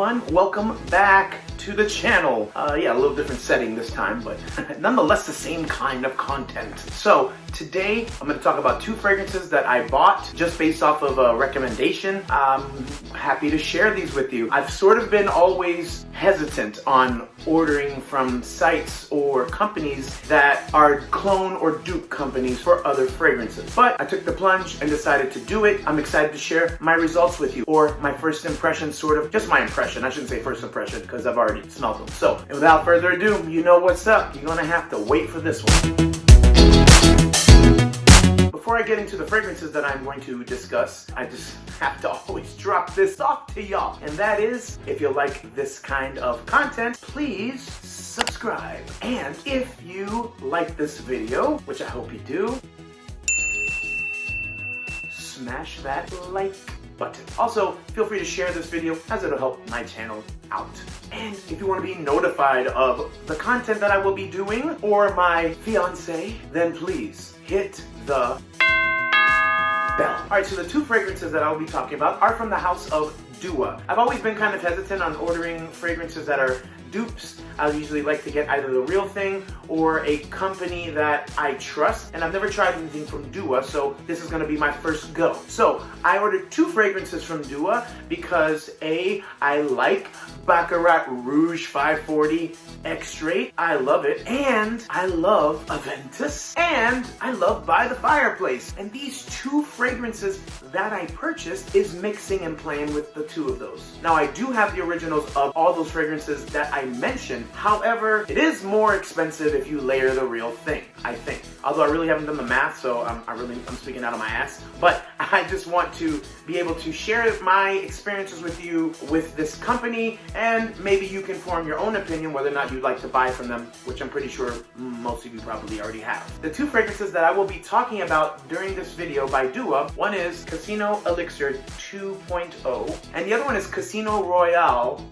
everyone, welcome back to the channel. Yeah, a little different setting this time, but nonetheless the same kind of content. So today I'm going to talk about two fragrances that I bought just based off of a recommendation. I'm happy to share these with you. I've sort of been always hesitant on ordering from sites or companies that are clone or dupe companies for other fragrances. But I took the plunge and decided to do it. I'm excited to share my results with you, or my first impression, sort of, just my impression. I shouldn't say first impression because I've already smelled them. So, and without further ado, you know what's up. You're gonna have to wait for this one. Before I get into the fragrances that I'm going to discuss, I just have to always drop this off to y'all. And that is, if you like this kind of content, please subscribe. And if you like this video, which I hope you do, smash that like button. Also, feel free to share this video as it'll help my channel out. And if you want to be notified of the content that I will be doing, or my fiance, then please hit the bell. Alright, so the two fragrances that I'll be talking about are from the house of Dua. I've always been kind of hesitant on ordering fragrances that are dupes. I usually like to get either the real thing or a company that I trust, and I've never tried anything from Dua, so this is going to be my first go. So I ordered two fragrances from Dua because A, I like Baccarat Rouge 540 X-Straight. I love it. And I love Aventus. And I love By the Fireplace. And these two fragrances that I purchased is mixing and playing with the two of those. Now I do have the originals of all those fragrances that I mentioned. However, it is more expensive if you layer the real thing, I think. Although I really haven't done the math, so I'm speaking out of my ass. But I just want to be able to share my experiences with you with this company, and maybe you can form your own opinion whether or not you'd like to buy from them, which I'm pretty sure most of you probably already have. The two fragrances that I will be talking about during this video by Dua, one is Casino Elixir 2.0, and the other one is Casino Royale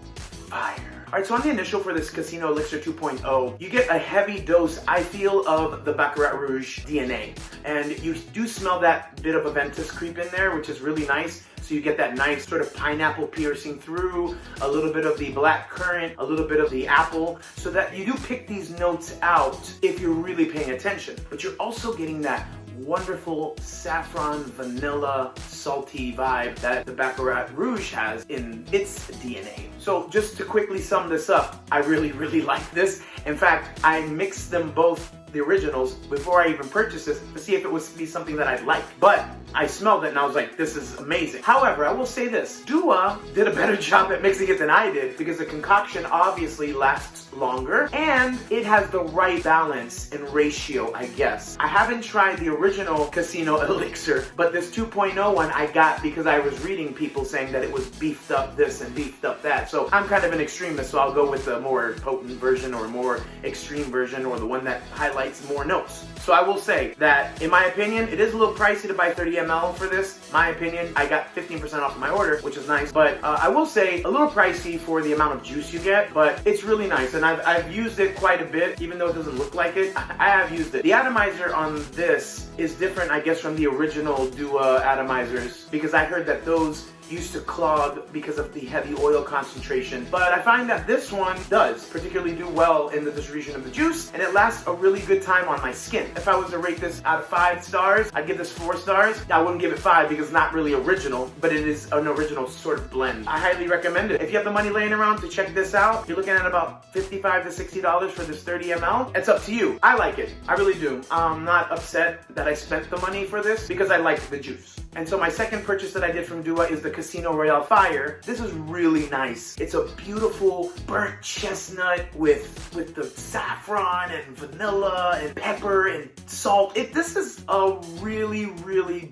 Fire. Alright, so on the initial for this Casino Elixir 2.0, you get a heavy dose, I feel, of the Baccarat Rouge DNA. And you do smell that bit of Aventus creep in there, which is really nice. So you get that nice sort of pineapple piercing through, a little bit of the black currant, a little bit of the apple, so that you do pick these notes out if you're really paying attention. But you're also getting that wonderful saffron, vanilla, salty vibe that the Baccarat Rouge has in its DNA. So just to quickly sum this up, I really like this. In fact, I mixed them both, the originals, before I even purchased this to see if it would be something that I'd like. But I smelled it and I was like, this is amazing. However, I will say this, Dua did a better job at mixing it than I did, because the concoction obviously lasts longer and it has the right balance and ratio, I guess. I haven't tried the original Casino Elixir, but this 2.0 one I got because I was reading people saying that it was beefed up this and beefed up that. So I'm kind of an extremist, so I'll go with the more potent version or more extreme version, or the one that highlights more notes. So I will say that, in my opinion, it is a little pricey to buy 30 ml for this. My opinion, I got 15% off of my order, which is nice, but I will say a little pricey for the amount of juice you get, but it's really nice, and I've used it quite a bit, even though it doesn't look like it. I have used it. The atomizer on this is different, I guess, from the original Dua atomizers, because I heard that those used to clog because of the heavy oil concentration, but I find that this one does particularly do well in the distribution of the juice, and it lasts a really good time on my skin. If I was to rate this out of 5 stars, I'd give this 4 stars. I wouldn't give it 5 because it's not really original, but it is an original sort of blend. I highly recommend it. If you have the money laying around to check this out, you're looking at about $55 to $60 for this 30 ml. It's up to you. I like it. I really do. I'm not upset that I spent the money for this because I like the juice. And so my second purchase that I did from Dua is the Casino Royale Fire. This is really nice. It's a beautiful burnt chestnut with the saffron and vanilla and pepper and salt. This is a really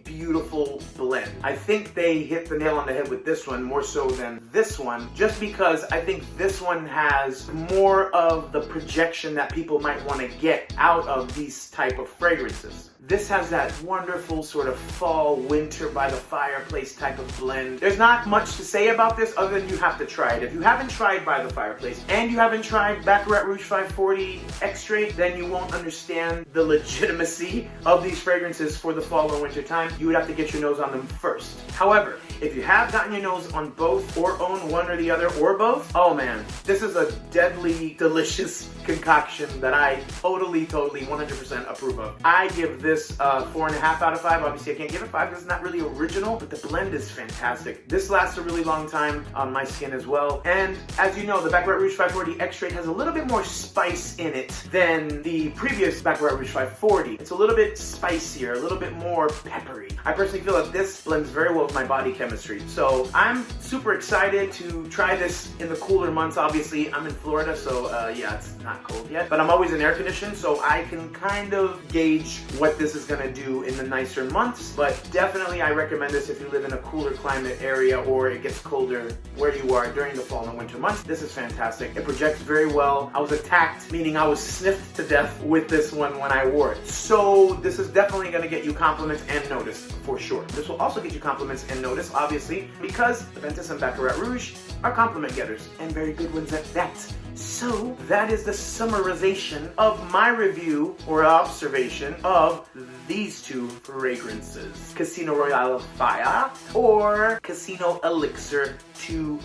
beautiful blend. I think they hit the nail on the head with this one more so than this one, just because I think this one has more of the projection that people might want to get out of these type of fragrances. This has that wonderful sort of fall, winter by the fireplace type of blend. There's not much to say about this other than you have to try it. If you haven't tried By the Fireplace and you haven't tried Baccarat Rouge 540 X-Straight, then you won't understand the legitimacy of these fragrances for the fall or winter time. You would have to get your nose on them first. However, If you have gotten your nose on both or own one or the other or both, oh man, this is a deadly delicious concoction that I totally 100% approve of. I give this 4.5 out of 5. Obviously I can't give it 5 because it's not really original, but the blend is fantastic. This lasts a really long time on my skin as well. And as you know, the Baccarat Rouge 540 X-Straight has a little bit more spice in it than the previous Baccarat Rouge 540. It's a little bit spicier, a little bit more peppery. I personally feel that this blends very well with my body chemistry. So I'm super excited to try this in the cooler months. Obviously, I'm in Florida, so yeah, it's not cold yet. But I'm always in air conditioned, so I can kind of gauge what this is gonna do in the nicer months. But definitely I recommend this if you live in a cooler climate area or it gets colder where you are during the fall and winter months. This is fantastic. It projects very well. I was attacked, meaning I was sniffed to death with this one when I wore it. So this is definitely gonna get you compliments and notice for sure. This will also get you compliments and notice, obviously, because Aventus and Baccarat Rouge are compliment getters, and very good ones at that. So that is the summarization of my review or observation of these two fragrances. Casino Royale Fire or Casino Elixir 2.0.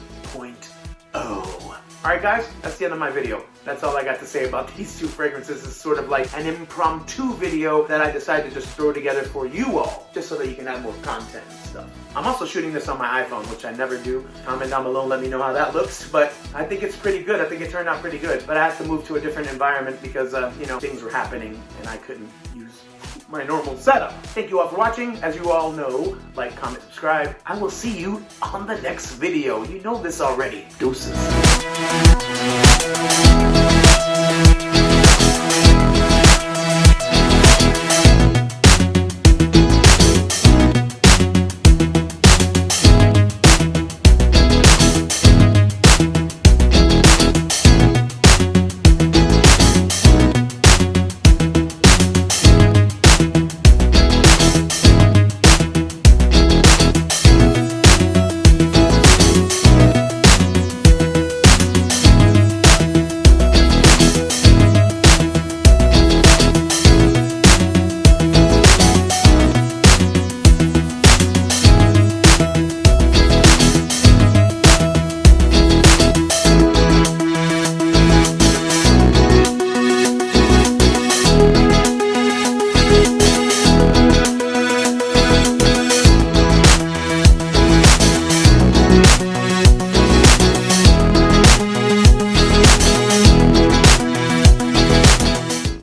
Alright guys, that's the end of my video. That's all I got to say about these two fragrances. It's sort of like an impromptu video that I decided to just throw together for you all, just so that you can have more content and stuff. I'm also shooting this on my iPhone, which I never do. Comment down below and let me know how that looks, but I think it's pretty good. I think it turned out pretty good, but I had to move to a different environment because, you know, things were happening and I couldn't use my normal setup. Thank you all for watching. As you all know, like, comment, subscribe. I will see you on the next video. You know this already. Deuces.